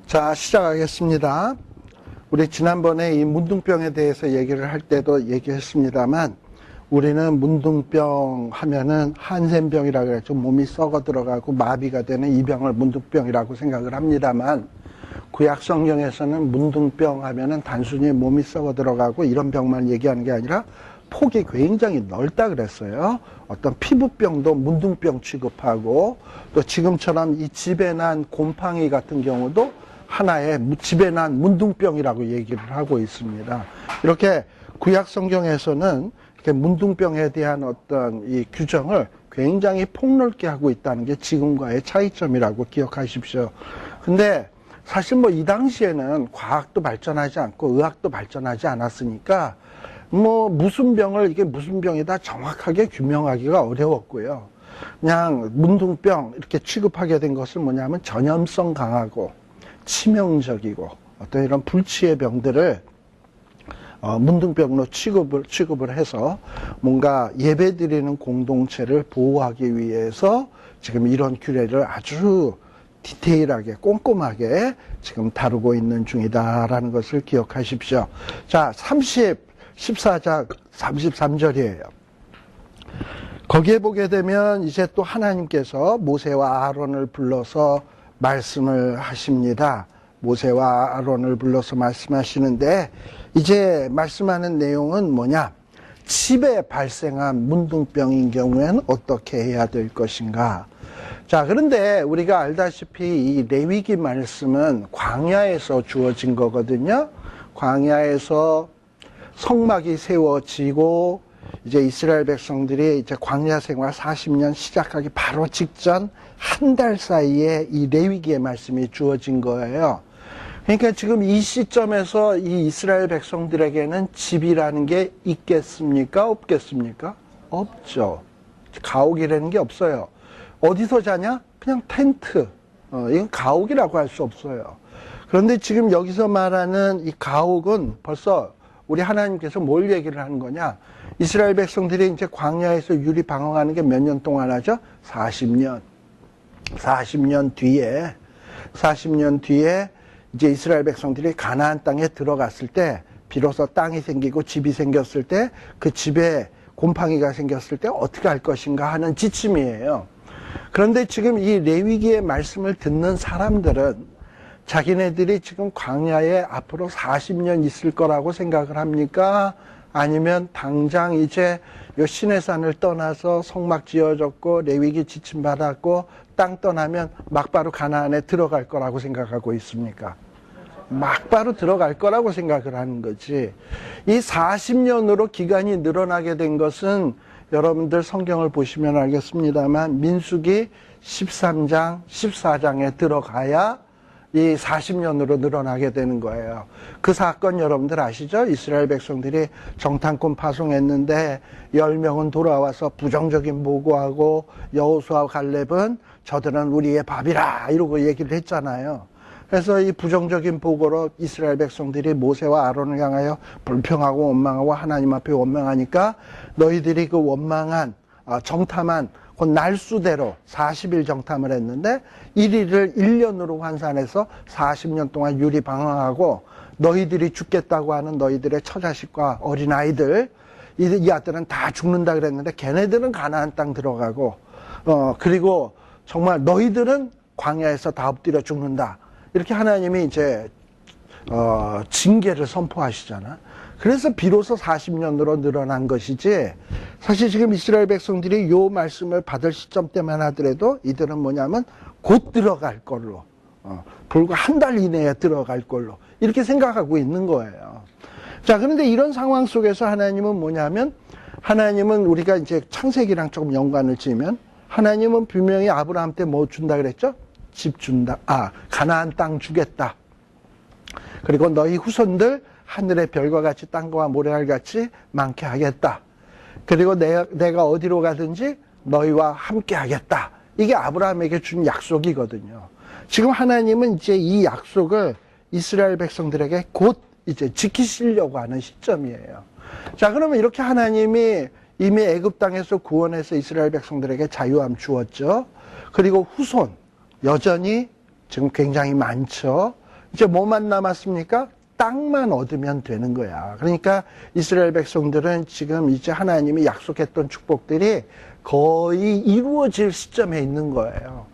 자, 시작하겠습니다. 우리 지난번에 이 문둥병에 대해서 얘기를 할 때도 얘기했습니다만, 우리는 문둥병 하면은 한센병이라고 그랬죠. 몸이 썩어 들어가고 마비가 되는 이 병을 문둥병이라고 생각을 합니다만, 구약 성경에서는 문둥병 하면은 단순히 몸이 썩어 들어가고 이런 병만 얘기하는 게 아니라 폭이 굉장히 넓다 그랬어요. 어떤 피부병도 문둥병 취급하고, 또 지금처럼 이 집에 난 곰팡이 같은 경우도 하나의 집에 난 문둥병이라고 얘기를 하고 있습니다. 이렇게 구약 성경에서는 이렇게 문둥병에 대한 어떤 이 규정을 굉장히 폭넓게 하고 있다는 게 지금과의 차이점이라고 기억하십시오. 근데 사실 뭐 이 당시에는 과학도 발전하지 않고 의학도 발전하지 않았으니까 뭐 무슨 병을 이게 무슨 병이다 정확하게 규명하기가 어려웠고요. 그냥 문둥병 이렇게 취급하게 된 것은 뭐냐면 전염성 강하고 치명적이고 어떤 이런 불치의 병들을 문둥병으로 취급을 해서 뭔가 예배드리는 공동체를 보호하기 위해서 지금 이런 규례를 아주 디테일하게 꼼꼼하게 지금 다루고 있는 중이다라는 것을 기억하십시오. 자, 14장 33절이에요. 거기에 보게 되면 이제 또 하나님께서 모세와 아론을 불러서 말씀을 하십니다. 모세와 아론을 불러서 말씀하시는데 이제 말씀하는 내용은 뭐냐? 집에 발생한 문둥병인 경우에는 어떻게 해야 될 것인가? 자, 그런데 우리가 알다시피 이 레위기 말씀은 광야에서 주어진 거거든요. 광야에서 성막이 세워지고 이제 이스라엘 백성들이 이제 광야 생활 40년 시작하기 바로 직전 한 달 사이에 이 레위기의 말씀이 주어진 거예요. 그러니까 지금 이 시점에서 이 이스라엘 백성들에게는 집이라는 게 있겠습니까? 없겠습니까? 없죠. 가옥이라는 게 없어요. 어디서 자냐? 그냥 텐트. 이건 가옥이라고 할 수 없어요. 그런데 지금 여기서 말하는 이 가옥은 벌써 우리 하나님께서 뭘 얘기를 하는 거냐? 이스라엘 백성들이 이제 광야에서 유리 방황하는 게 몇 년 동안 하죠? 40년. 40년 뒤에 이제 이스라엘 백성들이 가나안 땅에 들어갔을 때 비로소 땅이 생기고 집이 생겼을 때 그 집에 곰팡이가 생겼을 때 어떻게 할 것인가 하는 지침이에요. 그런데 지금 이 레위기의 말씀을 듣는 사람들은 자기네들이 지금 광야에 앞으로 40년 있을 거라고 생각을 합니까? 아니면 당장 이제 요 시내산을 떠나서 성막 지어졌고 레위기 지침 받았고 땅 떠나면 막바로 가나안에 들어갈 거라고 생각하고 있습니까? 막바로 들어갈 거라고 생각을 하는 거지. 이 40년으로 기간이 늘어나게 된 것은 여러분들 성경을 보시면 알겠습니다만 민수기 13장, 14장에 들어가야 이 40년으로 늘어나게 되는 거예요. 그 사건 여러분들 아시죠? 이스라엘 백성들이 정탐꾼 파송했는데 10명은 돌아와서 부정적인 보고하고 여호수아와 갈렙은 저들은 우리의 밥이라 이러고 얘기를 했잖아요. 그래서 이 부정적인 보고로 이스라엘 백성들이 모세와 아론을 향하여 불평하고 원망하고 하나님 앞에 원망하니까 너희들이 그 원망한 정탐한 그 날수대로 40일 정탐을 했는데 1일을 1년으로 환산해서 40년 동안 유리 방황하고 너희들이 죽겠다고 하는 너희들의 처자식과 어린아이들 이 아들은 다 죽는다 그랬는데 걔네들은 가나안 땅 들어가고 그리고 정말 너희들은 광야에서 다 엎드려 죽는다. 이렇게 하나님이 이제 징계를 선포하시잖아. 그래서 비로소 40년으로 늘어난 것이지 사실 지금 이스라엘 백성들이 요 말씀을 받을 시점 때만 하더라도 이들은 뭐냐면 곧 들어갈 걸로 불과 한 달 이내에 들어갈 걸로 이렇게 생각하고 있는 거예요. 자, 그런데 이런 상황 속에서 하나님은 뭐냐면 하나님은 우리가 이제 창세기랑 조금 연관을 지으면 하나님은 분명히 아브라함 때 뭐 준다 그랬죠? 집 준다. 가나안 땅 주겠다. 그리고 너희 후손들 하늘의 별과 같이 땅과 모래알 같이 많게 하겠다. 그리고 내가 어디로 가든지 너희와 함께 하겠다. 이게 아브라함에게 준 약속이거든요. 지금 하나님은 이제 이 약속을 이스라엘 백성들에게 곧 이제 지키시려고 하는 시점이에요. 자, 그러면 이렇게 하나님이 이미 애굽 땅에서 구원해서 이스라엘 백성들에게 자유함 주었죠. 그리고 후손 여전히 지금 굉장히 많죠. 이제 뭐만 남았습니까? 땅만 얻으면 되는 거야. 그러니까 이스라엘 백성들은 지금 이제 하나님이 약속했던 축복들이 거의 이루어질 시점에 있는 거예요.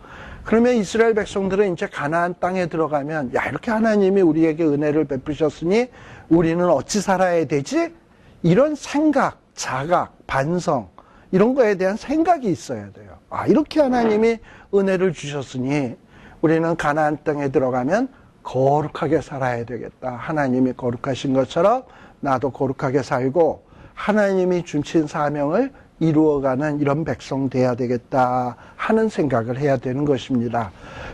그러면 이스라엘 백성들은 이제 가나안 땅에 들어가면, 야, 이렇게 하나님이 우리에게 은혜를 베푸셨으니 우리는 어찌 살아야 되지? 이런 생각, 자각, 반성, 이런 거에 대한 생각이 있어야 돼요. 아, 이렇게 하나님이 은혜를 주셨으니 우리는 가나안 땅에 들어가면 거룩하게 살아야 되겠다. 하나님이 거룩하신 것처럼 나도 거룩하게 살고 하나님이 주신 사명을 이루어가는 이런 백성 돼야 되겠다 하는 생각을 해야 되는 것입니다.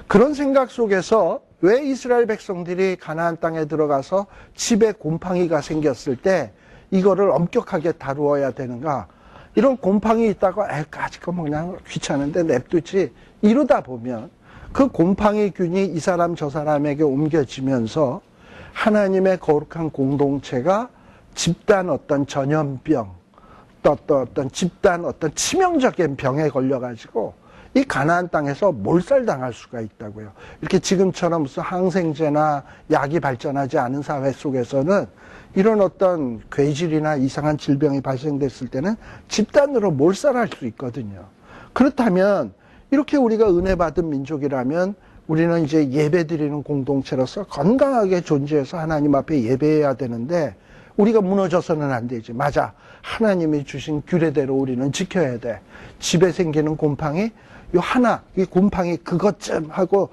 그런 생각 속에서 왜 이스라엘 백성들이 가나안 땅에 들어가서 집에 곰팡이가 생겼을 때 이거를 엄격하게 다루어야 되는가? 이런 곰팡이 있다고 아직 뭐 그냥 귀찮은데 냅두지, 이러다 보면 그 곰팡이균이 이 사람 저 사람에게 옮겨지면서 하나님의 거룩한 공동체가 집단 어떤 전염병, 또 어떤 집단 어떤 치명적인 병에 걸려가지고 이 가나안 땅에서 몰살당할 수가 있다고요. 이렇게 지금처럼 무슨 항생제나 약이 발전하지 않은 사회 속에서는 이런 어떤 괴질이나 이상한 질병이 발생됐을 때는 집단으로 몰살할 수 있거든요. 그렇다면 이렇게 우리가 은혜 받은 민족이라면 우리는 이제 예배 드리는 공동체로서 건강하게 존재해서 하나님 앞에 예배해야 되는데 우리가 무너져서는 안 되지. 맞아. 하나님이 주신 규례대로 우리는 지켜야 돼. 집에 생기는 곰팡이, 요 하나, 이 곰팡이 그것 좀 하고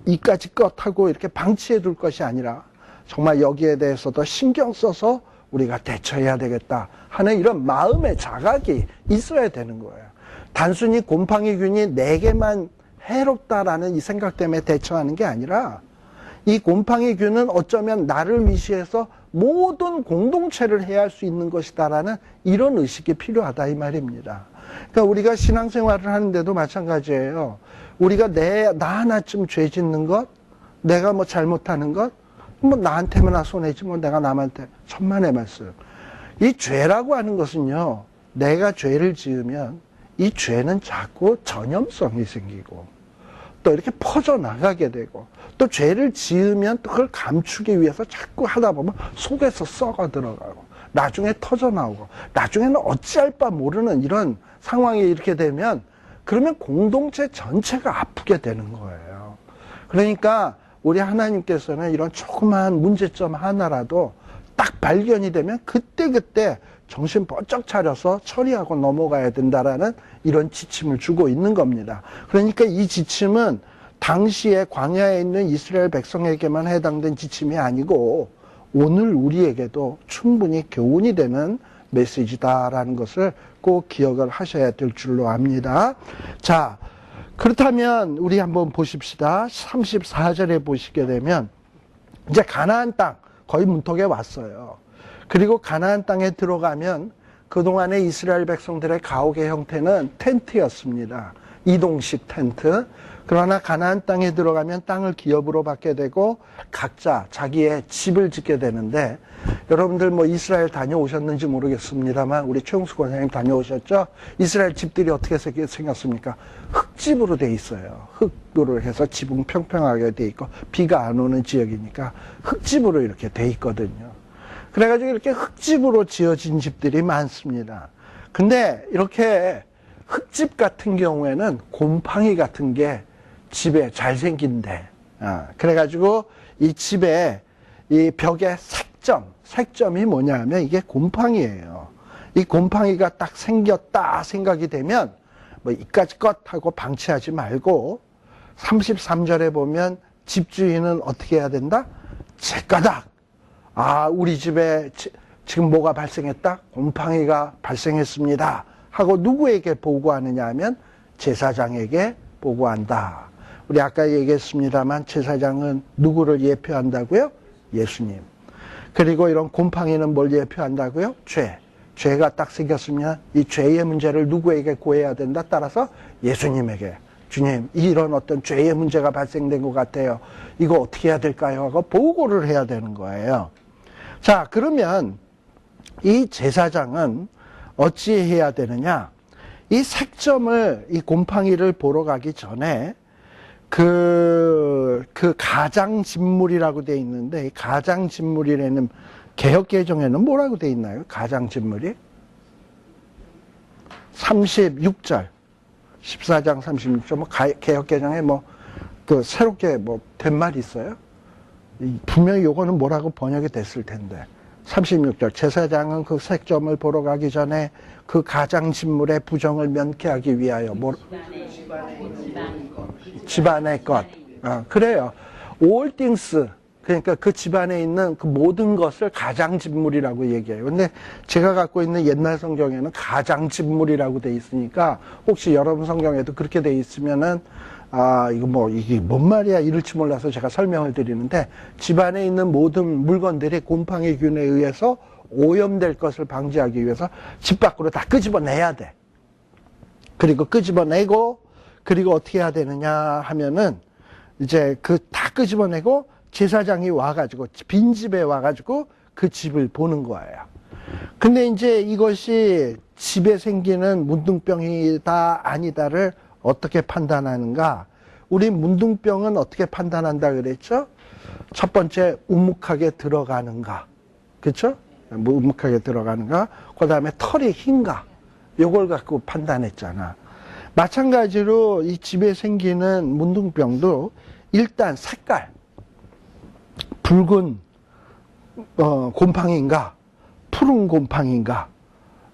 이까지 것 하고 이렇게 방치해 둘 것이 아니라 정말 여기에 대해서도 신경 써서 우리가 대처해야 되겠다 하는 이런 마음의 자각이 있어야 되는 거예요. 단순히 곰팡이균이 내게만 해롭다라는 이 생각 때문에 대처하는 게 아니라 이 곰팡이균은 어쩌면 나를 위시해서 모든 공동체를 해야 할 수 있는 것이다라는 이런 의식이 필요하다 이 말입니다. 그러니까 우리가 신앙생활을 하는데도 마찬가지예요. 우리가 나 하나쯤 죄 짓는 것, 내가 뭐 잘못하는 것, 뭐 나한테만 손해지 뭐 내가 남한테, 천만의 말씀. 이 죄라고 하는 것은요, 내가 죄를 지으면 이 죄는 자꾸 전염성이 생기고 또 이렇게 퍼져나가게 되고 또 죄를 지으면 또 그걸 감추기 위해서 자꾸 하다 보면 속에서 썩어 들어가고 나중에 터져나오고 나중에는 어찌할 바 모르는 이런 상황이 이렇게 되면 그러면 공동체 전체가 아프게 되는 거예요. 그러니까 우리 하나님께서는 이런 조그마한 문제점 하나라도 딱 발견이 되면 그때그때 정신 번쩍 차려서 처리하고 넘어가야 된다라는 이런 지침을 주고 있는 겁니다. 그러니까 이 지침은 당시에 광야에 있는 이스라엘 백성에게만 해당된 지침이 아니고 오늘 우리에게도 충분히 교훈이 되는 메시지다라는 것을 꼭 기억을 하셔야 될 줄로 압니다. 자, 그렇다면 우리 한번 보십시다. 34절에 보시게 되면 이제 가나안 땅 거의 문턱에 왔어요. 그리고 가나안 땅에 들어가면 그동안의 이스라엘 백성들의 가옥의 형태는 텐트였습니다. 이동식 텐트. 그러나 가나안 땅에 들어가면 땅을 기업으로 받게 되고 각자 자기의 집을 짓게 되는데 여러분들 뭐 이스라엘 다녀오셨는지 모르겠습니다만 우리 최용수 권사님 다녀오셨죠? 이스라엘 집들이 어떻게 생겼습니까? 흙집으로 돼 있어요. 흙으로 해서 지붕 평평하게 돼 있고 비가 안 오는 지역이니까 흙집으로 이렇게 돼 있거든요. 그래가지고 이렇게 흙집으로 지어진 집들이 많습니다. 근데 이렇게 흙집 같은 경우에는 곰팡이 같은 게 집에 잘 생긴대. 그래가지고 이 집에 이 벽에 색점이 뭐냐 하면 이게 곰팡이에요. 이 곰팡이가 딱 생겼다 생각이 되면 뭐 이까지 것 하고 방치하지 말고 33절에 보면 집주인은 어떻게 해야 된다? 제까닥. 우리 집에 지금 뭐가 발생했다? 곰팡이가 발생했습니다. 하고 누구에게 보고하느냐 하면 제사장에게 보고한다. 우리 아까 얘기했습니다만 제사장은 누구를 예표한다고요? 예수님. 그리고 이런 곰팡이는 뭘 예표한다고요? 죄가 딱 생겼으면 이 죄의 문제를 누구에게 고해야 된다? 따라서 예수님에게. 주님, 이런 어떤 죄의 문제가 발생된 것 같아요. 이거 어떻게 해야 될까요? 하고 보고를 해야 되는 거예요. 자, 그러면 이 제사장은 어찌 해야 되느냐? 이 색점을, 이 곰팡이를 보러 가기 전에 그 가장진물이라고 돼 있는데, 가장진물이라는 개혁개정에는 뭐라고 돼 있나요? 가장진물이? 36절. 14장 36절. 뭐, 개혁개정에 뭐, 새롭게 뭐, 된 말이 있어요? 분명히 요거는 뭐라고 번역이 됐을 텐데. 36절. 제사장은 그 색점을 보러 가기 전에 그 가장진물의 부정을 면케하기 위하여, 집안의 것. 그래요. all things. 그러니까 그 집안에 있는 그 모든 것을 가장진물이라고 얘기해요. 근데 제가 갖고 있는 옛날 성경에는 가장진물이라고 돼 있으니까 혹시 여러분 성경에도 그렇게 돼 있으면은 이게 뭔 말이야 이럴지 몰라서 제가 설명을 드리는데, 집안에 있는 모든 물건들이 곰팡이균에 의해서 오염될 것을 방지하기 위해서 집 밖으로 다 끄집어내야 돼. 그리고 끄집어내고, 그리고 어떻게 해야 되느냐 하면은 이제 다 끄집어내고 제사장이 와가지고 빈집에 와가지고 그 집을 보는 거예요. 근데 이제 이것이 집에 생기는 문둥병이다 아니다를 어떻게 판단하는가? 우리 문둥병은 어떻게 판단한다 그랬죠? 첫 번째, 우묵하게 들어가는가? 그렇죠? 우묵하게 들어가는가? 그 다음에 털이 흰가? 요걸 갖고 판단했잖아. 마찬가지로 이 집에 생기는 문둥병도 일단 색깔, 붉은 곰팡이인가, 푸른 곰팡이인가?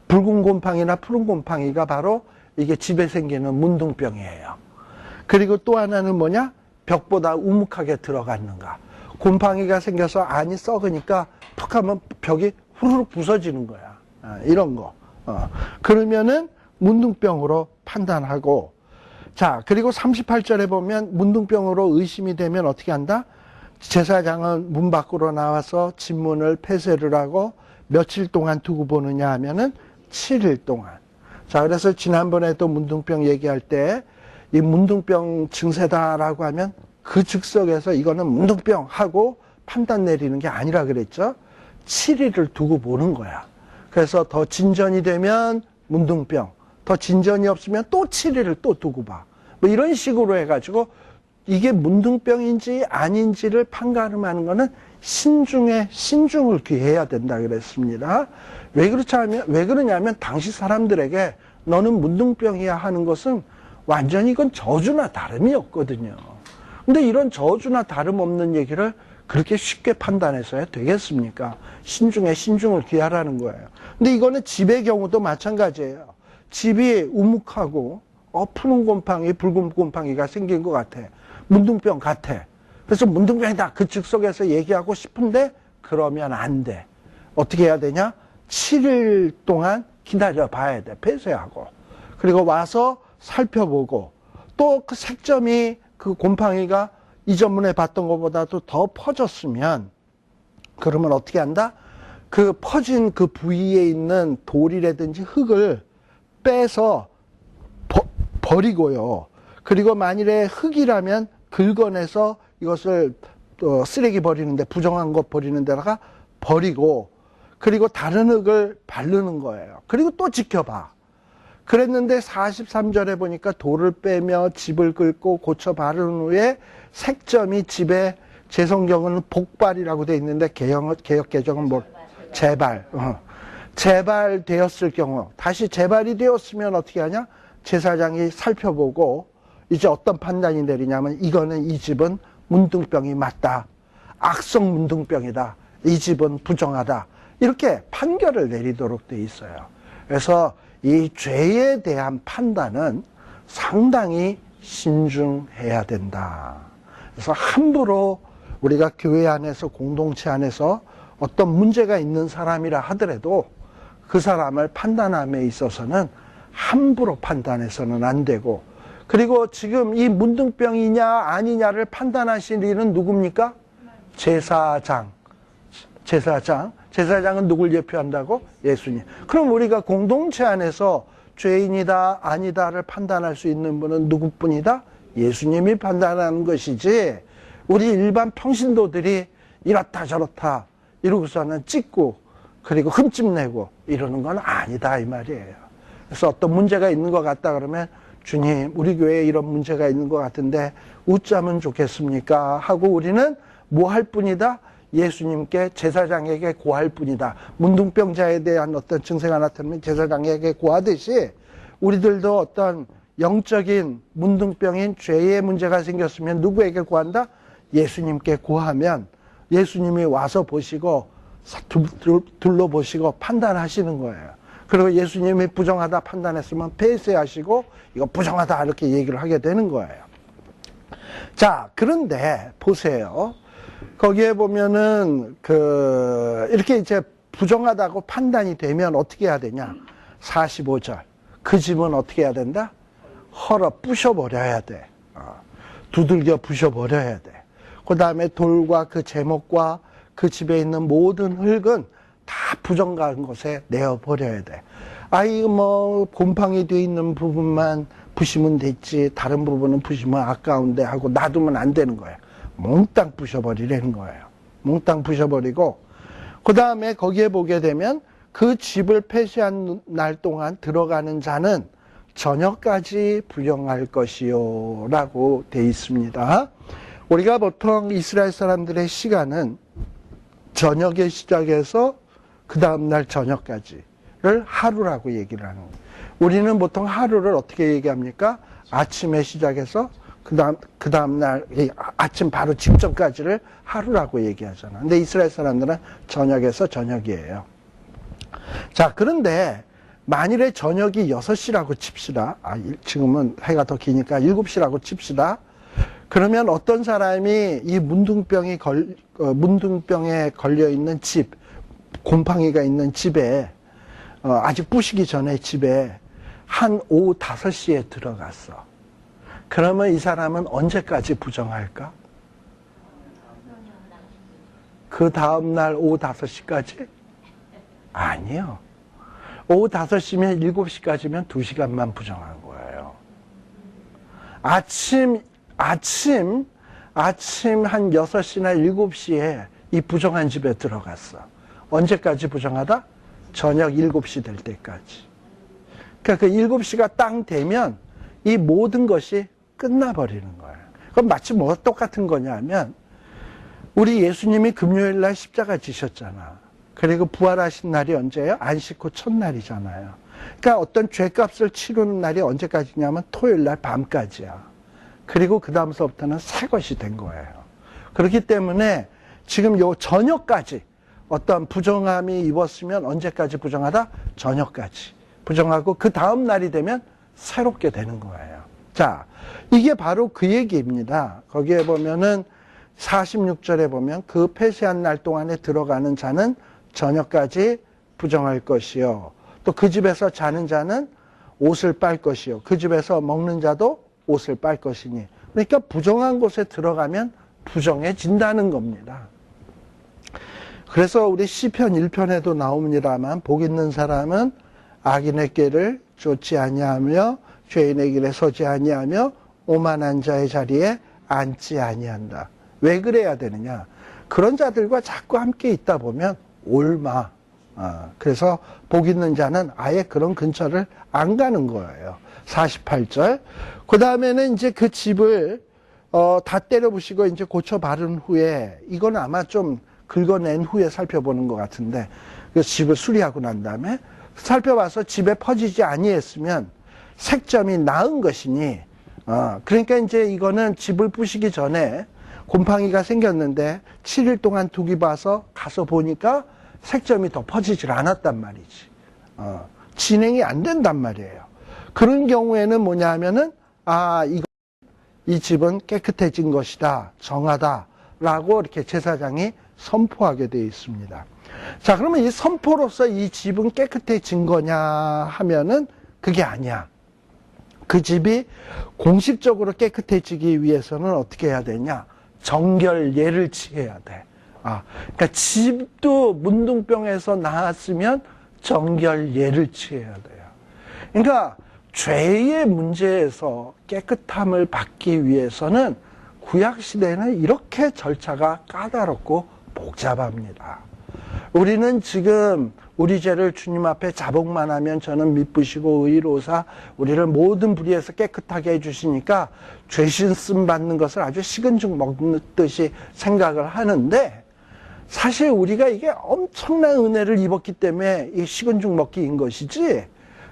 붉은 곰팡이나 푸른 곰팡이가 바로 이게 집에 생기는 문둥병이에요. 그리고 또 하나는 뭐냐? 벽보다 우묵하게 들어갔는가. 곰팡이가 생겨서 안이 썩으니까 푹 하면 벽이 후루룩 부서지는 거야. 이런 거. 그러면은 문둥병으로 판단하고, 자, 그리고 38절에 보면 문둥병으로 의심이 되면 어떻게 한다? 제사장은 문 밖으로 나와서 진문을 폐쇄를 하고 며칠 동안 두고 보느냐 하면은 7일 동안. 자, 그래서 지난번에도 문둥병 얘기할 때 이 문둥병 증세다라고 하면 그 즉석에서 이거는 문둥병 하고 판단 내리는 게 아니라 그랬죠. 7일을 두고 보는 거야. 그래서 더 진전이 되면 문둥병, 더 진전이 없으면 또 7일을 또 두고 봐. 뭐 이런 식으로 해가지고 이게 문둥병인지 아닌지를 판가름하는 거는 신중에 신중을 기해야 된다 그랬습니다. 왜 그러냐면 당시 사람들에게 너는 문둥병이야 하는 것은 완전히 이건 저주나 다름이 없거든요. 근데 이런 저주나 다름없는 얘기를 그렇게 쉽게 판단해서야 되겠습니까? 신중에 신중을 기하라는 거예요. 근데 이거는 집의 경우도 마찬가지예요. 집이 우묵하고 푸른 곰팡이, 붉은 곰팡이가 생긴 것 같아. 문둥병 같아. 그래서 문둥병이다. 그 즉석에서 얘기하고 싶은데 그러면 안 돼. 어떻게 해야 되냐? 7일 동안 기다려 봐야 돼. 폐쇄하고. 그리고 와서 살펴보고, 또 그 색점이 그 곰팡이가 이전문에 봤던 것보다도 더 퍼졌으면, 그러면 어떻게 한다? 그 퍼진 그 부위에 있는 돌이라든지 흙을 빼서 버리고요. 그리고 만일에 흙이라면 긁어내서 이것을 쓰레기 버리는데, 부정한 것 버리는 데다가 버리고, 그리고 다른 흙을 바르는 거예요. 그리고 또 지켜봐. 그랬는데 43절에 보니까 돌을 빼며 집을 긁고 고쳐 바른 후에 색점이 집에, 제 성경은 복발이라고 돼 있는데 개혁개정은 뭐 재발되었을 경우, 다시 재발이 되었으면 어떻게 하냐? 제사장이 살펴보고 이제 어떤 판단이 내리냐면, 이거는 이 집은 문둥병이 맞다. 악성 문둥병이다. 이 집은 부정하다. 이렇게 판결을 내리도록 돼 있어요. 그래서 이 죄에 대한 판단은 상당히 신중해야 된다. 그래서 함부로 우리가 교회 안에서, 공동체 안에서 어떤 문제가 있는 사람이라 하더라도 그 사람을 판단함에 있어서는 함부로 판단해서는 안 되고, 그리고 지금 이 문둥병이냐 아니냐를 판단하실 일은 누굽니까? 제사장. 제사장은 누굴 대표한다고? 예수님. 그럼 우리가 공동체 안에서 죄인이다 아니다를 판단할 수 있는 분은 누구뿐이다? 예수님이 판단하는 것이지, 우리 일반 평신도들이 이렇다 저렇다 이러고서는 찍고 그리고 흠집내고 이러는 건 아니다 이 말이에요. 그래서 어떤 문제가 있는 것 같다 그러면 주님, 우리 교회에 이런 문제가 있는 것 같은데 어쩌면 좋겠습니까? 하고 우리는 뭐 할 뿐이다? 예수님께 제사장에게 고할 뿐이다. 문둥병자에 대한 어떤 증세가 나타나면 제사장에게 고하듯이 우리들도 어떤 영적인 문둥병인 죄의 문제가 생겼으면 누구에게 고한다? 예수님께 고하면 예수님이 와서 보시고 둘러보시고 판단하시는 거예요. 그리고 예수님이 부정하다 판단했으면 폐쇄하시고 이거 부정하다 이렇게 얘기를 하게 되는 거예요. 자, 그런데 보세요. 거기에 보면은 이렇게 이제 부정하다고 판단이 되면 어떻게 해야 되냐? 45절. 그 집은 어떻게 해야 된다? 헐어 부셔버려야 돼. 두들겨 부셔버려야 돼. 그 다음에 돌과 그 제목과 그 집에 있는 모든 흙은 다 부정한 곳에 내어버려야 돼. 곰팡이 되어 있는 부분만 부시면 됐지, 다른 부분은 부시면 아까운데 하고 놔두면 안 되는 거예요. 몽땅 부셔버리라는 거예요. 몽땅 부셔버리고, 그 다음에 거기에 보게 되면 그 집을 폐쇄한 날 동안 들어가는 자는 저녁까지 부정할 것이요 라고 되어 있습니다. 우리가 보통 이스라엘 사람들의 시간은 저녁에 시작해서 그 다음날 저녁까지를 하루라고 얘기를 하는 거예요. 우리는 보통 하루를 어떻게 얘기합니까? 아침에 시작해서 그 다음날 아침 바로 직전까지를 하루라고 얘기하잖아. 근데 이스라엘 사람들은 저녁에서 저녁이에요. 자, 그런데 만일에 저녁이 6시라고 칩시다. 지금은 해가 더 기니까 7시라고 칩시다. 그러면 어떤 사람이 이 문둥병에 걸려있는 집, 곰팡이가 있는 집에, 아직 부시기 전에 집에 한 오후 5시에 들어갔어. 그러면 이 사람은 언제까지 부정할까? 그 다음날 오후 5시까지? 아니요. 오후 5시면 7시까지면 2시간만 부정한 거예요. 아침 한 6시나 7시에 이 부정한 집에 들어갔어. 언제까지 부정하다? 저녁 7시 될 때까지. 그러니까 그 7시가 땅 되면 이 모든 것이 끝나버리는 거예요. 그럼 마치 뭐가 똑같은 거냐면 우리 예수님이 금요일 날 십자가 지셨잖아. 그리고 부활하신 날이 언제예요? 안식 후 첫날이잖아요. 그러니까 어떤 죄값을 치르는 날이 언제까지냐면 토요일 날 밤까지야. 그리고 그 다음서부터는 새 것이 된 거예요. 그렇기 때문에 지금 요 저녁까지 어떤 부정함이 입었으면 언제까지 부정하다? 저녁까지 부정하고 그 다음 날이 되면 새롭게 되는 거예요. 자, 이게 바로 그 얘기입니다. 거기에 보면은 46절에 보면 그 폐쇄한 날 동안에 들어가는 자는 저녁까지 부정할 것이요. 또 그 집에서 자는 자는 옷을 빨 것이요. 그 집에서 먹는 자도 옷을 빨 것이니. 그러니까 부정한 곳에 들어가면 부정해진다는 겁니다. 그래서 우리 시편 1편에도 나옵니다만 복 있는 사람은 악인의 길을 쫓지 아니하며 죄인의 길에 서지 아니하며 오만한 자의 자리에 앉지 아니한다. 왜 그래야 되느냐? 그런 자들과 자꾸 함께 있다 보면 옳마. 그래서 복 있는 자는 아예 그런 근처를 안 가는 거예요. 48절. 그 다음에는 이제 그 집을 다 때려부시고 이제 고쳐 바른 후에 이건 아마 좀 긁어낸 후에 살펴보는 것 같은데 그 집을 수리하고 난 다음에 살펴봐서 집에 퍼지지 아니했으면 색점이 나은 것이니 그러니까 이제 이거는 집을 부시기 전에 곰팡이가 생겼는데 7일 동안 두기 봐서 가서 보니까 색점이 더 퍼지질 않았단 말이지. 진행이 안 된단 말이에요. 그런 경우에는 뭐냐 하면은 이 집은 깨끗해진 것이다, 정하다 라고 이렇게 제사장이 선포하게 되어 있습니다. 자, 그러면 이 선포로서 이 집은 깨끗해진 거냐 하면은 그게 아니야. 그 집이 공식적으로 깨끗해지기 위해서는 어떻게 해야 되냐? 정결예를 취해야 돼. 그러니까 집도 문둥병에서 나았으면 정결예를 취해야 돼요. 그러니까 죄의 문제에서 깨끗함을 받기 위해서는 구약시대에는 이렇게 절차가 까다롭고 복잡합니다. 우리는 지금 우리 죄를 주님 앞에 자복만 하면 저는 미쁘시고 의로사 우리를 모든 불의에서 깨끗하게 해주시니까 죄신 쓴 받는 것을 아주 식은 죽 먹듯이 생각을 하는데, 사실 우리가 이게 엄청난 은혜를 입었기 때문에 이 식은 죽 먹기인 것이지,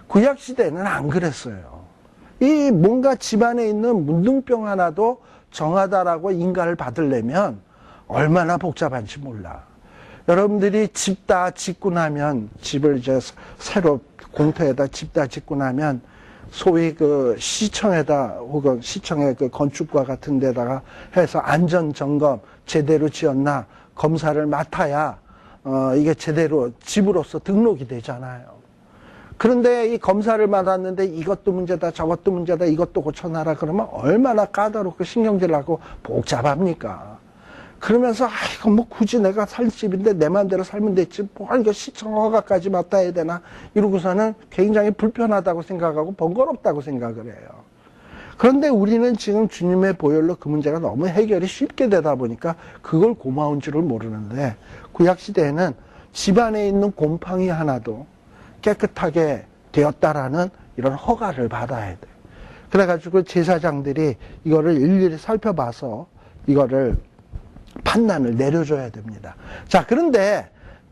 구약시대는 안 그랬어요. 이 뭔가 집안에 있는 문둥병 하나도 정하다라고 인가를 받으려면 얼마나 복잡한지 몰라. 여러분들이 집 다 짓고 나면, 집을 이제 새로 공터에다 집 다 짓고 나면 소위 그 시청에다 혹은 시청의 그 건축과 같은 데다가 해서 안전 점검 제대로 지었나 검사를 맡아야 이게 제대로 집으로서 등록이 되잖아요. 그런데 이 검사를 받았는데 이것도 문제다 저것도 문제다 이것도 고쳐놔라 그러면 얼마나 까다롭고 신경질나고 복잡합니까? 그러면서 이거 뭐 굳이 내가 살 집인데 내 마음대로 살면 됐지 뭘 이거 시청 허가까지 맡아야 되나 이러고서는 굉장히 불편하다고 생각하고 번거롭다고 생각을 해요. 그런데 우리는 지금 주님의 보혈로 그 문제가 너무 해결이 쉽게 되다 보니까 그걸 고마운 줄을 모르는데, 구약시대에는 집안에 있는 곰팡이 하나도 깨끗하게 되었다라는 이런 허가를 받아야 돼. 그래가지고 제사장들이 이거를 일일이 살펴봐서 이거를 판단을 내려줘야 됩니다. 자, 그런데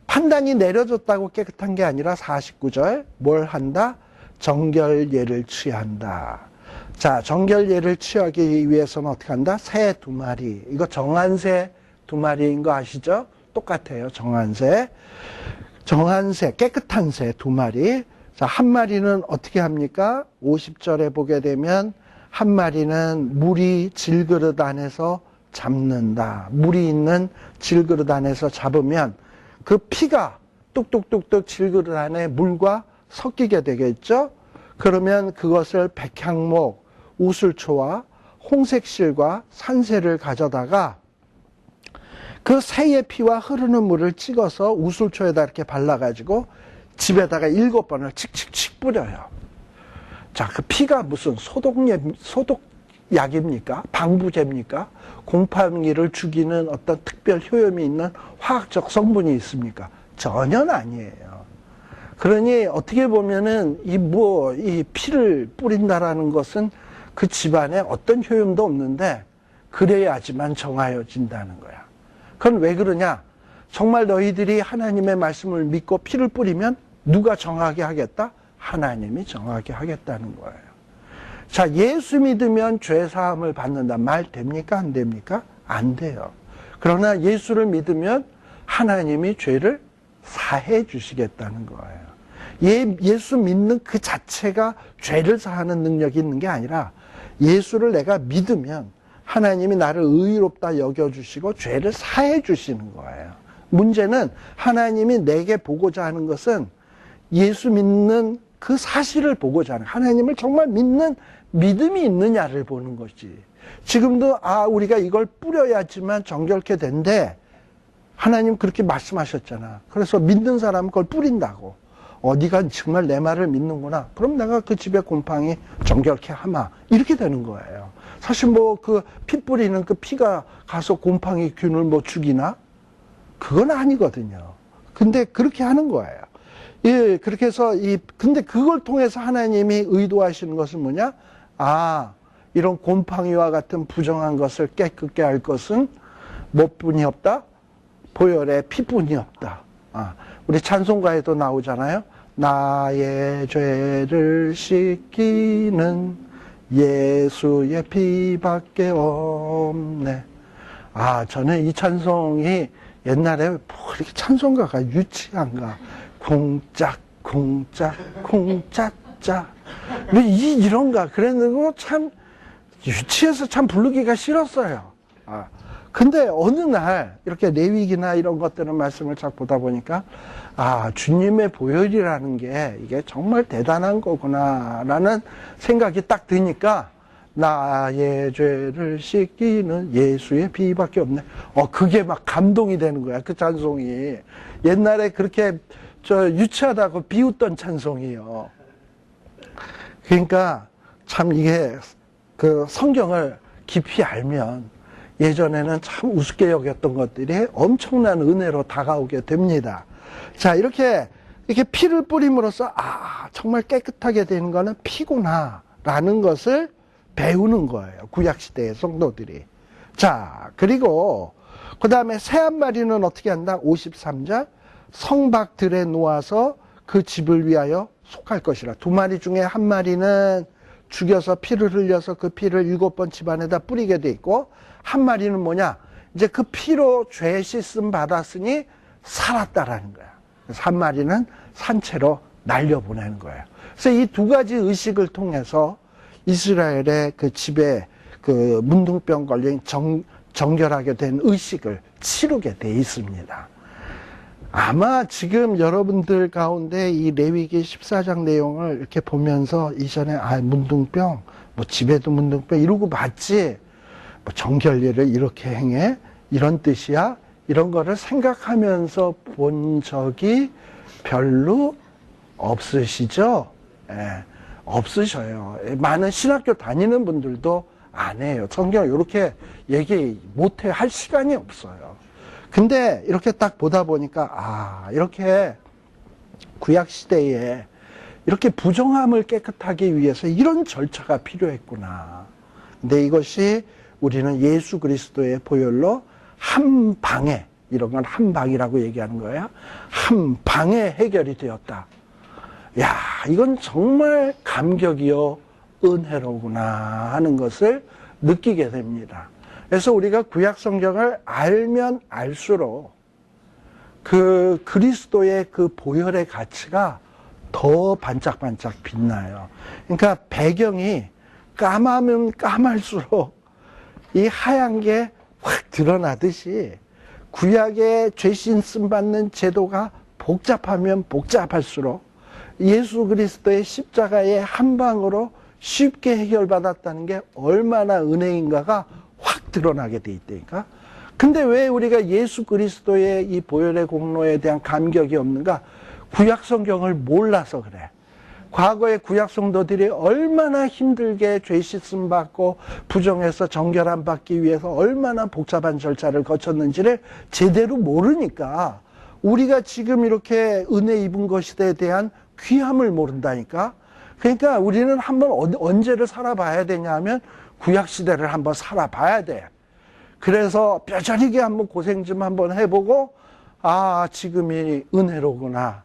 판단이 내려졌다고 깨끗한 게 아니라 49절 뭘 한다? 정결예를 취한다. 자, 정결예를 취하기 위해서는 어떻게 한다? 새 2마리. 이거 정한새 2마리인 거 아시죠? 똑같아요. 정한새, 깨끗한 새 2마리. 자, 한 마리는 어떻게 합니까? 50절에 보게 되면 한 마리는 물이 질그릇 안에서 잡는다. 물이 있는 질그릇 안에서 잡으면 그 피가 뚝뚝뚝뚝 질그릇 안에 물과 섞이게 되겠죠? 그러면 그것을 백향목, 우슬초와 홍색실과 산새를 가져다가 그 새의 피와 흐르는 물을 찍어서 우슬초에다 이렇게 발라가지고 집에다가 7번을 칙칙칙 뿌려요. 자, 그 피가 무슨 소독약입니까? 방부제입니까? 곰팡이를 죽이는 어떤 특별 효염이 있는 화학적 성분이 있습니까? 전혀 아니에요. 그러니 어떻게 보면은 이 피를 뿌린다라는 것은 그 집안에 어떤 효용도 없는데 그래야지만 정하여진다는 거야. 그건 왜 그러냐? 정말 너희들이 하나님의 말씀을 믿고 피를 뿌리면 누가 정하게 하겠다? 하나님이 정하게 하겠다는 거예요. 자, 예수 믿으면 죄 사함을 받는다. 말 됩니까? 안 됩니까? 안 돼요. 그러나 예수를 믿으면 하나님이 죄를 사해 주시겠다는 거예요. 예수 믿는 그 자체가 죄를 사하는 능력이 있는 게 아니라 예수를 내가 믿으면 하나님이 나를 의롭다 여겨주시고 죄를 사해 주시는 거예요. 문제는 하나님이 내게 보고자 하는 것은 예수 믿는 그 사실을 보고자 하는, 하나님을 정말 믿는 믿음이 있느냐를 보는 것이지. 지금도 우리가 이걸 뿌려야지만 정결케 된대. 하나님 그렇게 말씀하셨잖아. 그래서 믿는 사람은 그걸 뿌린다고. 네가 정말 내 말을 믿는구나. 그럼 내가 그 집에 곰팡이 정결케 하마. 이렇게 되는 거예요. 사실 뭐 그 피 뿌리는 그 피가 가서 곰팡이 균을 뭐 죽이나? 그건 아니거든요. 근데 그렇게 하는 거예요. 예, 그렇게 해서 근데 그걸 통해서 하나님이 의도하시는 것은 뭐냐? 이런 곰팡이와 같은 부정한 것을 깨끗게 할 것은 뭐뿐이 없다? 보혈의 피뿐이 없다. 우리 찬송가에도 나오잖아요. 나의 죄를 씻기는 예수의 피밖에 없네. 저는 이 찬송이 옛날에 뭐 이렇게 찬송가가 유치한가? 쿵짝 쿵짝짜 이런가 그랬는데 참 유치해서 참 부르기가 싫었어요. 근데 어느 날 이렇게 레위기나 이런 것들은 말씀을 잘 보다 보니까 주님의 보혈이라는 게 이게 정말 대단한 거구나라는 생각이 딱 드니까 나의 죄를 씻기는 예수의 피밖에 없네. 그게 막 감동이 되는 거야. 그 찬송이 옛날에 그렇게 유치하다고 비웃던 찬송이에요. 그러니까 참 이게 그 성경을 깊이 알면 예전에는 참 우습게 여겼던 것들이 엄청난 은혜로 다가오게 됩니다. 자, 이렇게 피를 뿌림으로써 정말 깨끗하게 되는 거는 피구나 라는 것을 배우는 거예요. 구약시대의 성도들이. 자, 그리고 그 다음에 새 한 마리는 어떻게 한다? 53절 성박들에 놓아서 그 집을 위하여 속할 것이라. 2마리 중에 1마리는 죽여서 피를 흘려서 그 피를 7번 집안에다 뿌리게 돼 있고, 1마리는 뭐냐? 이제 그 피로 죄 씻음 받았으니 살았다라는 거야. 그래서 1마리는 산채로 날려보내는 거예요. 그래서 이 2가지 의식을 통해서 이스라엘의 그 집에 그 문둥병 걸린 정결하게 된 의식을 치르게 돼 있습니다. 아마 지금 여러분들 가운데 이 레위기 14장 내용을 이렇게 보면서 이전에 문둥병, 뭐 집에도 문둥병 이러고 봤지, 뭐 정결례를 이렇게 행해? 이런 뜻이야? 이런 거를 생각하면서 본 적이 별로 없으시죠? 예, 없으셔요. 많은 신학교 다니는 분들도 안 해요. 성경을 이렇게 얘기 못해 할 시간이 없어요. 근데 이렇게 딱 보다 보니까 이렇게 구약시대에 이렇게 부정함을 깨끗하기 위해서 이런 절차가 필요했구나. 근데 이것이 우리는 예수 그리스도의 보혈로 한 방에, 이런 건 한 방이라고 얘기하는 거예요. 한 방에 해결이 되었다. 야, 이건 정말 감격이요 은혜로구나 하는 것을 느끼게 됩니다. 그래서 우리가 구약 성경을 알면 알수록 그 그리스도의 그 보혈의 가치가 더 반짝반짝 빛나요. 그러니까 배경이 까마면 까말수록 이 하얀 게 확 드러나듯이 구약의 죄신 씀받는 제도가 복잡하면 복잡할수록 예수 그리스도의 십자가의 한 방으로 쉽게 해결받았다는 게 얼마나 은혜인가가 확 드러나게 돼 있다니까. 근데 왜 우리가 예수 그리스도의 이 보혈의 공로에 대한 감격이 없는가? 구약 성경을 몰라서 그래. 과거의 구약 성도들이 얼마나 힘들게 죄 씻음 받고 부정해서 정결함 받기 위해서 얼마나 복잡한 절차를 거쳤는지를 제대로 모르니까 우리가 지금 이렇게 은혜 입은 것에 대한 귀함을 모른다니까. 그러니까 우리는 한번 언제를 살아봐야 되냐 하면 구약시대를 한번 살아봐야 돼. 그래서 뼈저리게 한번 고생 좀 한번 해보고 지금이 은혜로구나,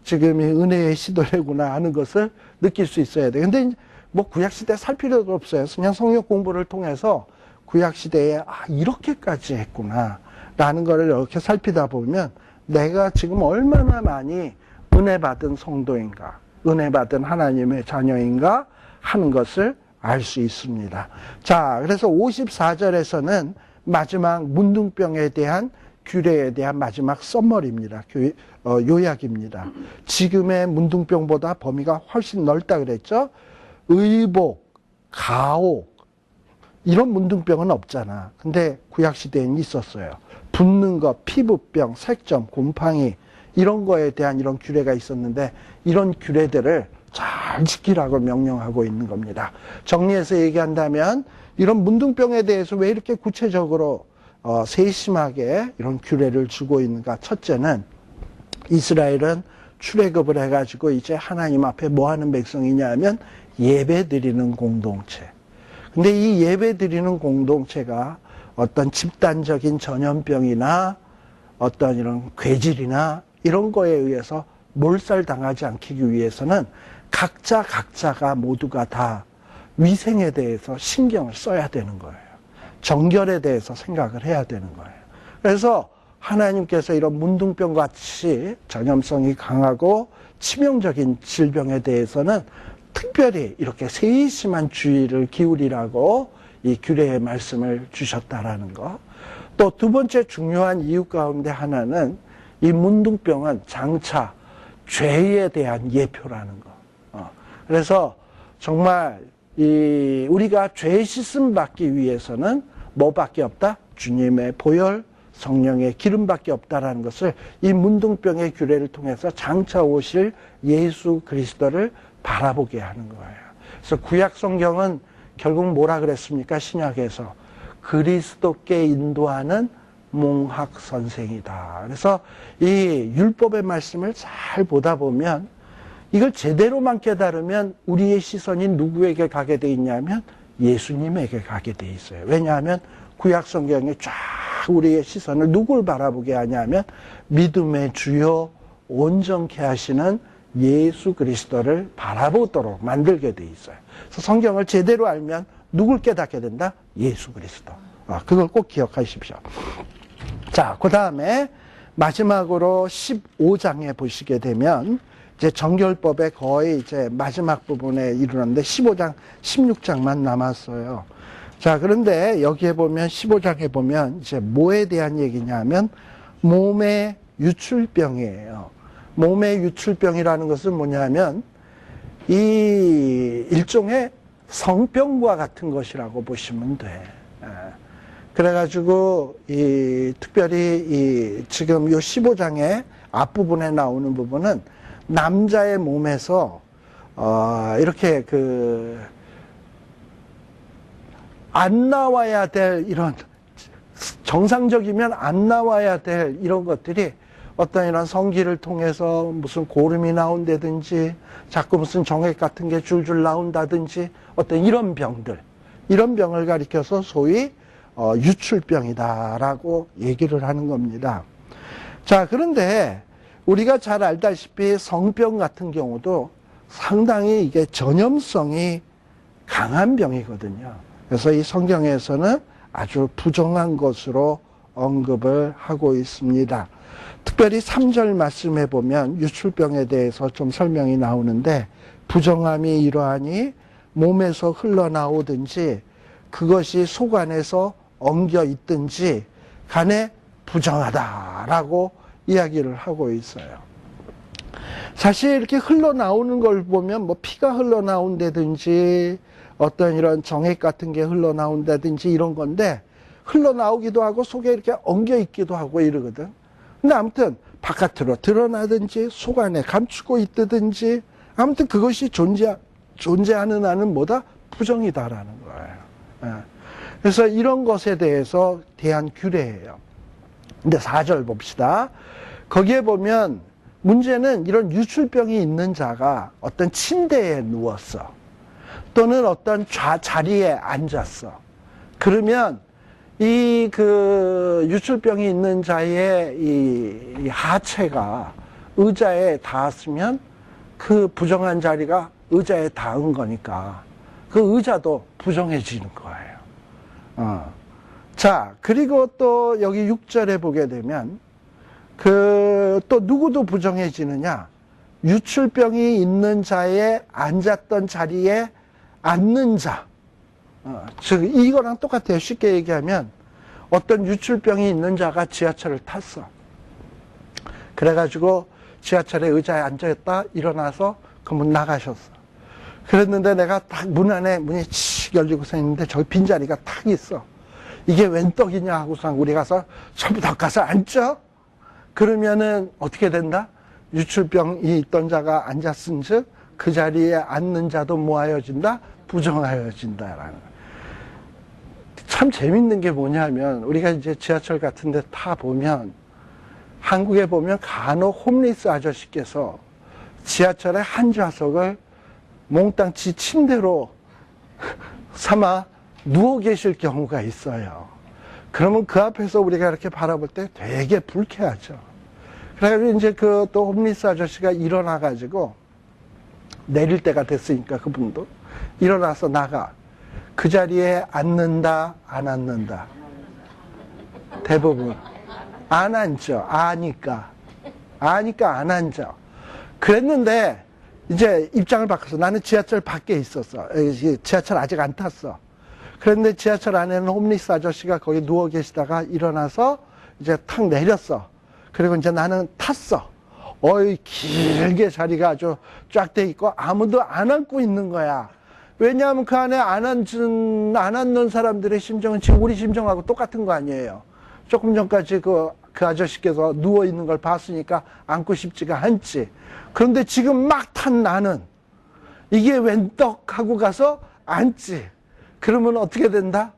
지금이 은혜의 시대구나 하는 것을 느낄 수 있어야 돼. 근데 뭐 구약시대 살 필요도 없어요. 그냥 성경 공부를 통해서 구약시대에 이렇게까지 했구나 라는 거를 이렇게 살피다 보면 내가 지금 얼마나 많이 은혜 받은 성도인가, 은혜 받은 하나님의 자녀인가 하는 것을 알 수 있습니다. 자, 그래서 54절에서는 마지막 문둥병에 대한 규례에 대한 마지막 썸머리입니다. 요약입니다. 지금의 문둥병보다 범위가 훨씬 넓다 그랬죠. 의복, 가옥 이런 문둥병은 없잖아. 근데 구약시대에는 있었어요. 붓는 것, 피부병, 색점, 곰팡이 이런 거에 대한 이런 규례가 있었는데 이런 규례들을 잘 지키라고 명령하고 있는 겁니다. 정리해서 얘기한다면 이런 문둥병에 대해서 왜 이렇게 구체적으로 세심하게 이런 규례를 주고 있는가? 첫째는 이스라엘은 출애굽을 해가지고 이제 하나님 앞에 뭐 하는 백성이냐 하면 예배 드리는 공동체. 근데 이 예배 드리는 공동체가 어떤 집단적인 전염병이나 어떤 이런 괴질이나 이런 거에 의해서 몰살당하지 않기 위해서는 각자가 모두가 다 위생에 대해서 신경을 써야 되는 거예요. 정결에 대해서 생각을 해야 되는 거예요. 그래서 하나님께서 이런 문둥병 같이 전염성이 강하고 치명적인 질병에 대해서는 특별히 이렇게 세심한 주의를 기울이라고 이 규례의 말씀을 주셨다라는 거. 또 두 번째 중요한 이유 가운데 하나는 이 문둥병은 장차 죄에 대한 예표라는 거. 그래서 정말 우리가 죄 씻음 받기 위해서는 뭐밖에 없다? 주님의 보혈, 성령의 기름밖에 없다라는 것을 이 문둥병의 규례를 통해서 장차 오실 예수 그리스도를 바라보게 하는 거예요. 그래서 구약 성경은 결국 뭐라 그랬습니까? 신약에서 그리스도께 인도하는 몽학 선생이다. 그래서 이 율법의 말씀을 잘 보다 보면 이걸 제대로만 깨달으면 우리의 시선이 누구에게 가게 돼 있냐면 예수님에게 가게 돼 있어요. 왜냐하면 구약 성경에 쫙 우리의 시선을 누굴 바라보게 하냐면 믿음의 주요 온전케 하시는 예수 그리스도를 바라보도록 만들게 돼 있어요. 그래서 성경을 제대로 알면 누굴 깨닫게 된다? 예수 그리스도. 그걸 꼭 기억하십시오. 자, 그 다음에 마지막으로 15장에 보시게 되면 이제 정결법의 거의 이제 마지막 부분에 이르렀는데 15장, 16장만 남았어요. 자, 그런데 여기에 보면 15장에 보면 이제 뭐에 대한 얘기냐면 몸의 유출병이에요. 몸의 유출병이라는 것은 뭐냐면 이 일종의 성병과 같은 것이라고 보시면 돼. 그래가지고 특별히 지금 요 15장의 앞부분에 나오는 부분은 남자의 몸에서 이렇게 안 나와야 될 이런 정상적이면 안 나와야 될 이런 것들이 어떤 이런 성기를 통해서 무슨 고름이 나온다든지 자꾸 무슨 정액 같은 게 줄줄 나온다든지 어떤 이런 병들, 이런 병을 가리켜서 소위 유출병이다라고 얘기를 하는 겁니다. 자, 그런데 우리가 잘 알다시피 성병 같은 경우도 상당히 이게 전염성이 강한 병이거든요. 그래서 이 성경에서는 아주 부정한 것으로 언급을 하고 있습니다. 특별히 3절 말씀해 보면 유출병에 대해서 좀 설명이 나오는데 부정함이 이러하니 몸에서 흘러나오든지 그것이 속 안에서 엉겨 있든지 간에 부정하다라고 이야기를 하고 있어요. 사실 이렇게 흘러나오는 걸 보면 뭐 피가 흘러나온다든지 어떤 이런 정액 같은 게 흘러나온다든지 이런 건데 흘러나오기도 하고 속에 이렇게 엉겨 있기도 하고 이러거든. 근데 아무튼 바깥으로 드러나든지 속 안에 감추고 있다든지 아무튼 그것이 존재하는 한은 뭐다? 부정이다라는 거예요. 그래서 이런 것에 대해서 대한 규례예요. 근데 4절 봅시다. 거기에 보면 문제는 이런 유출병이 있는 자가 어떤 침대에 누웠어. 또는 어떤 자리에 앉았어. 그러면 이 유출병이 있는 자의 이 하체가 의자에 닿았으면 그 부정한 자리가 의자에 닿은 거니까 그 의자도 부정해지는 거예요. 자, 그리고 또 여기 6절에 보게 되면 또 누구도 부정해지느냐? 유출병이 있는 자의 앉았던 자리에 앉는 자. 즉 이거랑 똑같아요. 쉽게 얘기하면 어떤 유출병이 있는 자가 지하철을 탔어. 그래가지고 지하철에 의자에 앉아있다 일어나서 그 문 나가셨어. 그랬는데 내가 딱 문 안에 문이 칙 열리고서 있는데 저기 빈자리가 탁 있어. 이게 웬 떡이냐 하고서 우리 가서 전부 다 가서 앉죠. 그러면은 어떻게 된다? 유출병이 있던 자가 앉았은 즉 그 자리에 앉는 자도 뭐하여진다? 부정하여진다라는 거예요. 참 재밌는 게 뭐냐면 우리가 이제 지하철 같은 데 타 보면 한국에 보면 간혹 홈리스 아저씨께서 지하철의 한 좌석을 몽땅 지 침대로 삼아 누워 계실 경우가 있어요. 그러면 그 앞에서 우리가 이렇게 바라볼 때 되게 불쾌하죠. 그래가지고 이제 또 홈리스 아저씨가 일어나가지고 내릴 때가 됐으니까 그분도 일어나서 나가. 그 자리에 앉는다, 안 앉는다? 대부분. 안 앉죠. 아니까 안 앉아. 그랬는데, 이제 입장을 바꿔서 나는 지하철 밖에 있었어. 지하철 아직 안 탔어. 그런데 지하철 안에는 홈리스 아저씨가 거기 누워 계시다가 일어나서 이제 탁 내렸어. 그리고 이제 나는 탔어. 길게 자리가 아주 쫙 돼 있고 아무도 안 앉고 있는 거야. 왜냐하면 그 안에 안 앉는 사람들의 심정은 지금 우리 심정하고 똑같은 거 아니에요. 조금 전까지 그 아저씨께서 누워 있는 걸 봤으니까 앉고 싶지가 않지. 그런데 지금 막 탄 나는 이게 웬 떡 하고 가서 앉지. 그러면 어떻게 된다?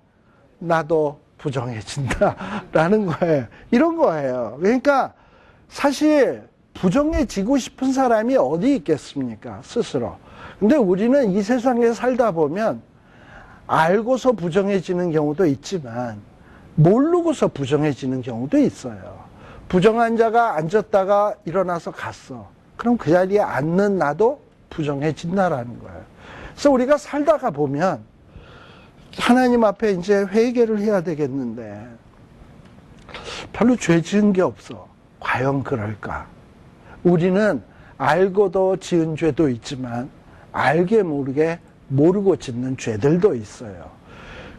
나도 부정해진다라는 거예요. 이런 거예요. 그러니까 사실 부정해지고 싶은 사람이 어디 있겠습니까? 스스로. 근데 우리는 이 세상에 살다 보면 알고서 부정해지는 경우도 있지만 모르고서 부정해지는 경우도 있어요. 부정한 자가 앉았다가 일어나서 갔어. 그럼 그 자리에 앉는 나도 부정해진다라는 거예요. 그래서 우리가 살다가 보면 하나님 앞에 이제 회개를 해야 되겠는데 별로 죄 지은 게 없어. 과연 그럴까? 우리는 알고도 지은 죄도 있지만 알게 모르게 모르고 짓는 죄들도 있어요.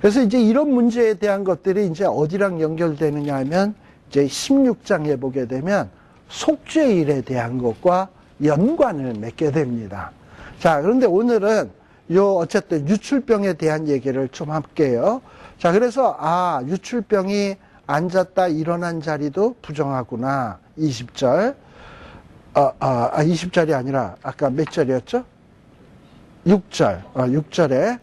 그래서 이제 이런 문제에 대한 것들이 이제 어디랑 연결되느냐 하면 이제 16장에 보게 되면 속죄일에 대한 것과 연관을 맺게 됩니다. 자, 그런데 오늘은 어쨌든 유출병에 대한 얘기를 좀 할게요. 자, 그래서 유출병이 앉았다 일어난 자리도 부정하구나. 20절. 20절이 아니라 아까 몇 절이었죠? 6절. 6절에.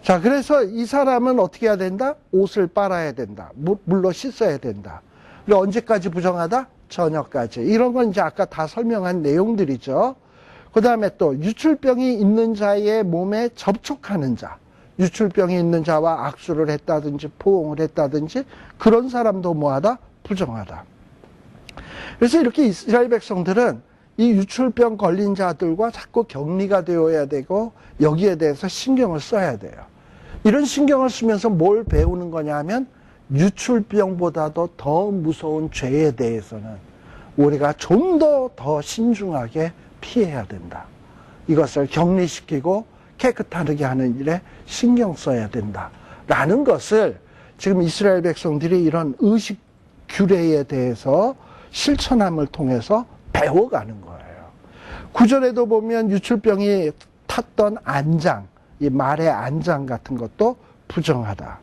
자, 그래서 이 사람은 어떻게 해야 된다? 옷을 빨아야 된다. 물로 씻어야 된다. 그리고 언제까지 부정하다? 저녁까지. 이런 건 이제 아까 다 설명한 내용들이죠. 그 다음에 또 유출병이 있는 자의 몸에 접촉하는 자. 유출병이 있는 자와 악수를 했다든지 포옹을 했다든지 그런 사람도 뭐하다? 부정하다. 그래서 이렇게 이스라엘 백성들은 이 유출병 걸린 자들과 자꾸 격리가 되어야 되고 여기에 대해서 신경을 써야 돼요. 이런 신경을 쓰면서 뭘 배우는 거냐 하면 유출병보다도 더 무서운 죄에 대해서는 우리가 좀 더 신중하게 피해야 된다. 이것을 격리시키고 깨끗하게 하는 일에 신경 써야 된다. 라는 것을 지금 이스라엘 백성들이 이런 의식 규례에 대해서 실천함을 통해서 배워가는 거예요. 9절에도 보면 유출병이 탔던 안장, 이 말의 안장 같은 것도 부정하다.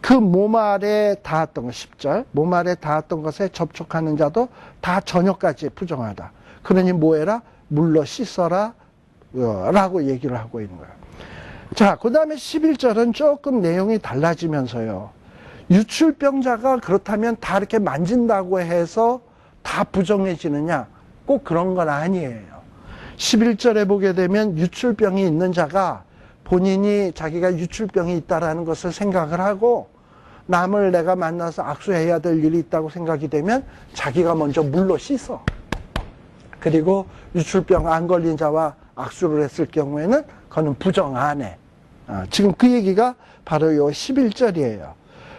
그 몸 아래 닿았던 것, 10절, 몸 아래 닿았던 것에 접촉하는 자도 다 저녁까지 부정하다. 그러니 뭐해라? 물로 씻어라 라고 얘기를 하고 있는 거예요. 자, 그 다음에 11절은 조금 내용이 달라지면서요. 유출병자가 그렇다면 다 이렇게 만진다고 해서 다 부정해지느냐? 꼭 그런 건 아니에요. 11절에 보게 되면 유출병이 있는 자가 본인이 자기가 유출병이 있다라는 것을 생각을 하고 남을 내가 만나서 악수해야 될 일이 있다고 생각이 되면 자기가 먼저 물로 씻어. 그리고 유출병 안 걸린 자와 악수를 했을 경우에는 그거는 부정 안 해. 지금 그 얘기가 바로 요 11절이에요.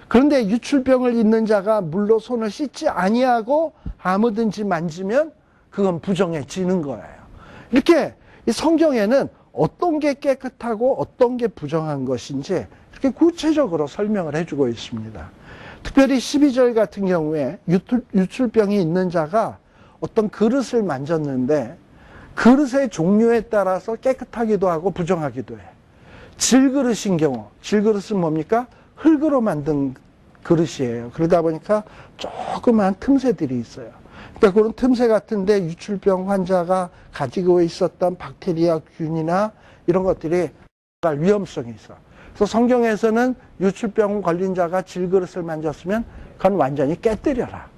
그런데 유출병을 있는 자가 물로 손을 씻지 아니하고 아무든지 만지면 그건 부정해지는 거예요. 이렇게 이 성경에는 어떤 게 깨끗하고 어떤 게 부정한 것인지 이렇게 구체적으로 설명을 해주고 있습니다. 특별히 12절 같은 경우에 유출병이 있는 자가 어떤 그릇을 만졌는데 그릇의 종류에 따라서 깨끗하기도 하고 부정하기도 해. 질그릇인 경우, 질그릇은 뭡니까? 흙으로 만든 그릇이에요. 그러다 보니까 조그만 틈새들이 있어요. 그러니까 그런 틈새 같은데 유출병 환자가 가지고 있었던 박테리아 균이나 이런 것들이 위험성이 있어. 그래서 성경에서는 유출병 걸린 자가 질그릇을 만졌으면 그건 완전히 깨뜨려라.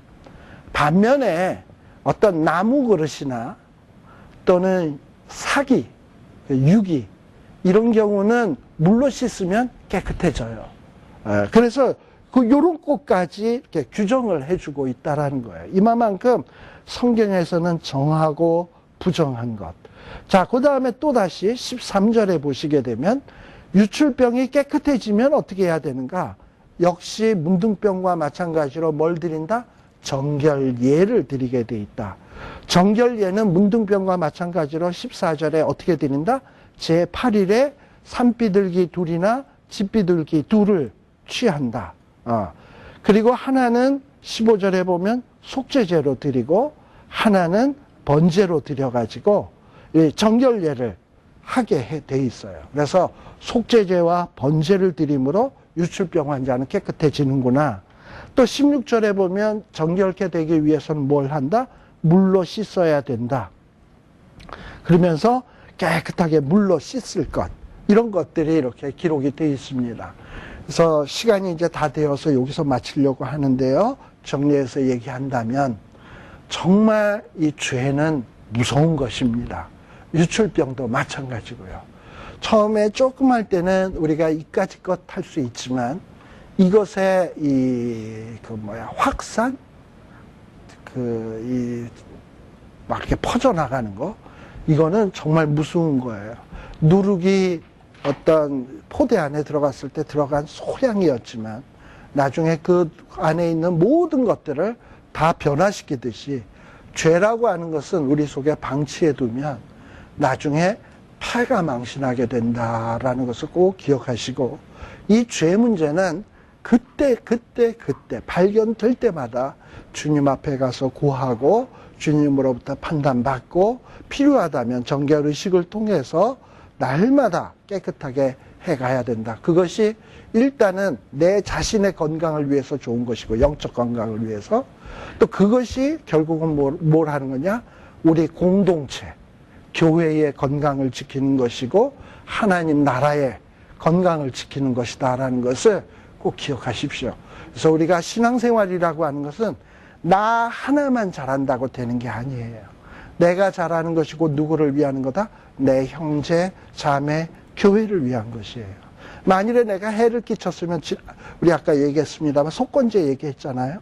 반면에 어떤 나무 그릇이나 또는 사기, 유기 이런 경우는 물로 씻으면 깨끗해져요. 그래서 요런 것까지 이렇게 규정을 해주고 있다라는 거예요. 이만큼 성경에서는 정하고 부정한 것. 자, 그 다음에 또 다시 13절에 보시게 되면 유출병이 깨끗해지면 어떻게 해야 되는가? 역시 문둥병과 마찬가지로 뭘 드린다? 정결예를 드리게 돼 있다. 정결예는 문둥병과 마찬가지로 14절에 어떻게 드린다? 제8일에 산비둘기 둘이나 집비둘기 둘을 취한다. 그리고 하나는 15절에 보면 속죄제로 드리고 하나는 번제로 드려가지고 정결예를 하게 돼 있어요. 그래서 속죄제와 번제를 드림으로 유출병 환자는 깨끗해지는구나. 또 16절에 보면 정결케 되기 위해서는 뭘 한다? 물로 씻어야 된다. 그러면서 깨끗하게 물로 씻을 것. 이런 것들이 이렇게 기록이 되어 있습니다. 그래서 시간이 이제 다 되어서 여기서 마치려고 하는데요. 정리해서 얘기한다면 정말 이 죄는 무서운 것입니다. 유출병도 마찬가지고요. 처음에 조금 할 때는 우리가 이까짓것 할 수 있지만 이것의 확산? 막 이렇게 퍼져나가는 거? 이거는 정말 무서운 거예요. 누룩이 어떤 포대 안에 들어갔을 때 들어간 소량이었지만 나중에 그 안에 있는 모든 것들을 다 변화시키듯이 죄라고 하는 것은 우리 속에 방치해 두면 나중에 폐가 망신하게 된다라는 것을 꼭 기억하시고, 이 죄 문제는 그때 발견될 때마다 주님 앞에 가서 구하고 주님으로부터 판단받고 필요하다면 정결의식을 통해서 날마다 깨끗하게 해가야 된다. 그것이 일단은 내 자신의 건강을 위해서 좋은 것이고 영적 건강을 위해서, 또 그것이 결국은 뭘 하는 거냐? 우리 공동체, 교회의 건강을 지키는 것이고 하나님 나라의 건강을 지키는 것이다라는 것을 꼭 기억하십시오. 그래서 우리가 신앙생활이라고 하는 것은 나 하나만 잘한다고 되는 게 아니에요. 내가 잘하는 것이고 누구를 위하는 거다? 내 형제, 자매, 교회를 위한 것이에요. 만일에 내가 해를 끼쳤으면, 우리 아까 얘기했습니다만 속건제 얘기했잖아요.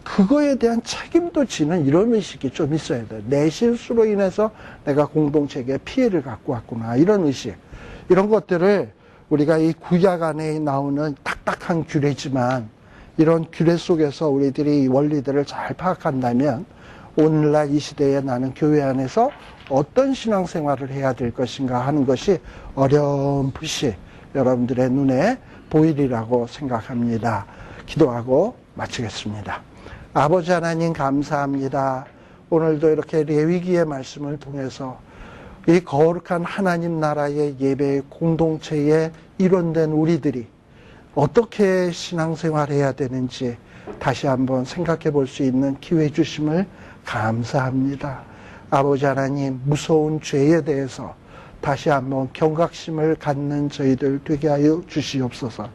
그거에 대한 책임도 지는 이런 의식이 좀 있어야 돼요. 내 실수로 인해서 내가 공동체에 피해를 갖고 왔구나, 이런 의식. 이런 것들을 우리가 이 구약 안에 나오는 딱딱한 규례지만 이런 규례 속에서 우리들이 이 원리들을 잘 파악한다면 오늘날 이 시대에 나는 교회 안에서 어떤 신앙생활을 해야 될 것인가 하는 것이 어렴풋이 여러분들의 눈에 보이리라고 생각합니다. 기도하고 마치겠습니다. 아버지 하나님 감사합니다. 오늘도 이렇게 레위기의 말씀을 통해서 이 거룩한 하나님 나라의 예배 공동체에 일원된 우리들이 어떻게 신앙생활해야 되는지 다시 한번 생각해 볼 수 있는 기회 주심을 감사합니다. 아버지 하나님, 무서운 죄에 대해서 다시 한번 경각심을 갖는 저희들 되게 하여 주시옵소서.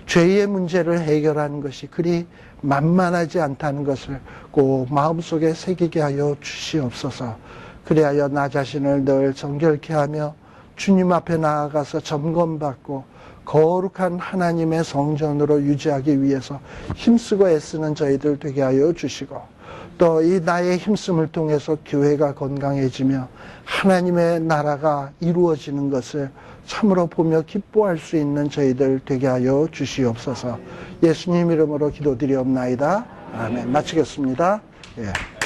죄의 문제를 해결하는 것이 그리 만만하지 않다는 것을 꼭 마음속에 새기게 하여 주시옵소서. 그리하여 나 자신을 늘 정결케 하며 주님 앞에 나아가서 점검받고 거룩한 하나님의 성전으로 유지하기 위해서 힘쓰고 애쓰는 저희들 되게 하여 주시고, 또 이 나의 힘씀을 통해서 교회가 건강해지며 하나님의 나라가 이루어지는 것을 참으로 보며 기뻐할 수 있는 저희들 되게 하여 주시옵소서. 예수님 이름으로 기도드리옵나이다. 아멘. 마치겠습니다. 예.